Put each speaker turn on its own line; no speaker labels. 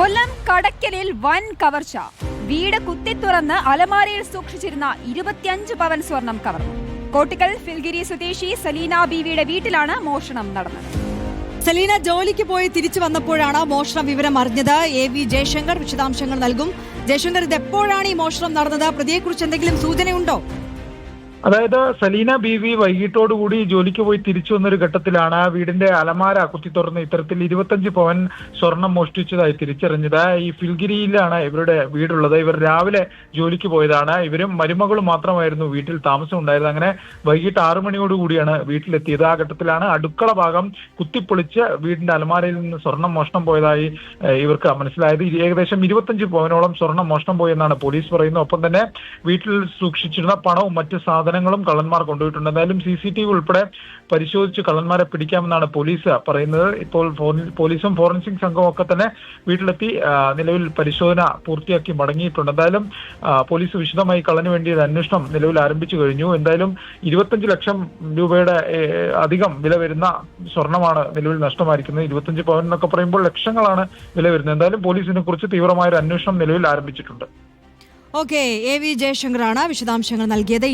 കൊല്ലം കടയ്ക്കലിൽ വൻ കവർച്ച. വീട് കുത്തിത്തുറന്ന് അലമാരയിൽ സൂക്ഷിച്ചിരുന്ന 25 പവൻ സ്വർണം കവർന്നു. കോട്ടിക്കൽ ഫിൽഗിരി സ്വദേശി സലീന ബീവിയുടെ വീട്ടിലാണ് മോഷണം നടന്നത്.
സലീന ജോലിക്ക് പോയി തിരിച്ചു വന്നപ്പോഴാണ് മോഷണ വിവരം അറിഞ്ഞത്. AV ജയശങ്കർ വിശദാംശങ്ങൾ നൽകും. ജയശങ്കർ, ഇത് എപ്പോഴാണ് ഈ മോഷണം നടന്നത്? പ്രതിയെക്കുറിച്ച് എന്തെങ്കിലും സൂചനയുണ്ടോ?
അതായത് സലീന ബീവി വൈകിട്ടോടുകൂടി ജോലിക്ക് പോയി തിരിച്ചു വന്നൊരു ഘട്ടത്തിലാണ് വീടിന്റെ അലമാര കുത്തിത്തുറന്ന് ഇത്തരത്തിൽ 25 പവൻ സ്വർണം മോഷ്ടിച്ചതായി തിരിച്ചറിഞ്ഞത്. ഈ ഫിൽഗിരിയിലാണ് ഇവരുടെ വീടുള്ളത്. ഇവർ രാവിലെ ജോലിക്ക് പോയതാണ്. ഇവരും മരുമകളും മാത്രമായിരുന്നു വീട്ടിൽ താമസം ഉണ്ടായത്. അങ്ങനെ വൈകിട്ട് 6 മണിയോടുകൂടിയാണ് വീട്ടിലെത്തിയത്. ആ ഘട്ടത്തിലാണ് അടുക്കള ഭാഗം കുത്തിപ്പൊളിച്ച് വീടിന്റെ അലമാരയിൽ നിന്ന് സ്വർണം മോഷണം പോയതായി ഇവർക്ക് മനസ്സിലായത്. ഏകദേശം 25 പവനോളം സ്വർണം മോഷണം പോയെന്നാണ് പോലീസ് പറയുന്നത്. ഒപ്പം തന്നെ വീട്ടിൽ സൂക്ഷിച്ചിരുന്ന പണവും മറ്റ് സാധനങ്ങളും കള്ളന്മാർ കൊണ്ടുപോയിട്ടുണ്ട്. എന്തായാലും CCTV ഉൾപ്പെടെ പരിശോധിച്ച് കള്ളന്മാരെ പിടിക്കാമെന്നാണ് പോലീസ് പറയുന്നത്. ഇപ്പോൾ പോലീസും ഫോറൻസിക് സംഘവും ഒക്കെ തന്നെ വീട്ടിലെത്തി നിലവിൽ പരിശോധന പൂർത്തിയാക്കി മടങ്ങിയിട്ടുണ്ട്. എന്തായാലും പോലീസ് വിശദമായി കള്ളന് വേണ്ടി അന്വേഷണം നിലവിൽ ആരംഭിച്ചു കഴിഞ്ഞു. എന്തായാലും 25 ലക്ഷം രൂപയുടെ അധികം വില വരുന്ന സ്വർണമാണ് നിലവിൽ നഷ്ടമായിരിക്കുന്നത്. 25 പവൻ എന്നൊക്കെ പറയുമ്പോൾ ലക്ഷങ്ങളാണ് വില വരുന്നത്. എന്തായാലും പോലീസിനെ കുറിച്ച് തീവ്രമായൊരു അന്വേഷണം നിലവിൽ ആരംഭിച്ചിട്ടുണ്ട്.
AV ജയശങ്കറാണ് വിശദാംശങ്ങൾ നൽകിയത്.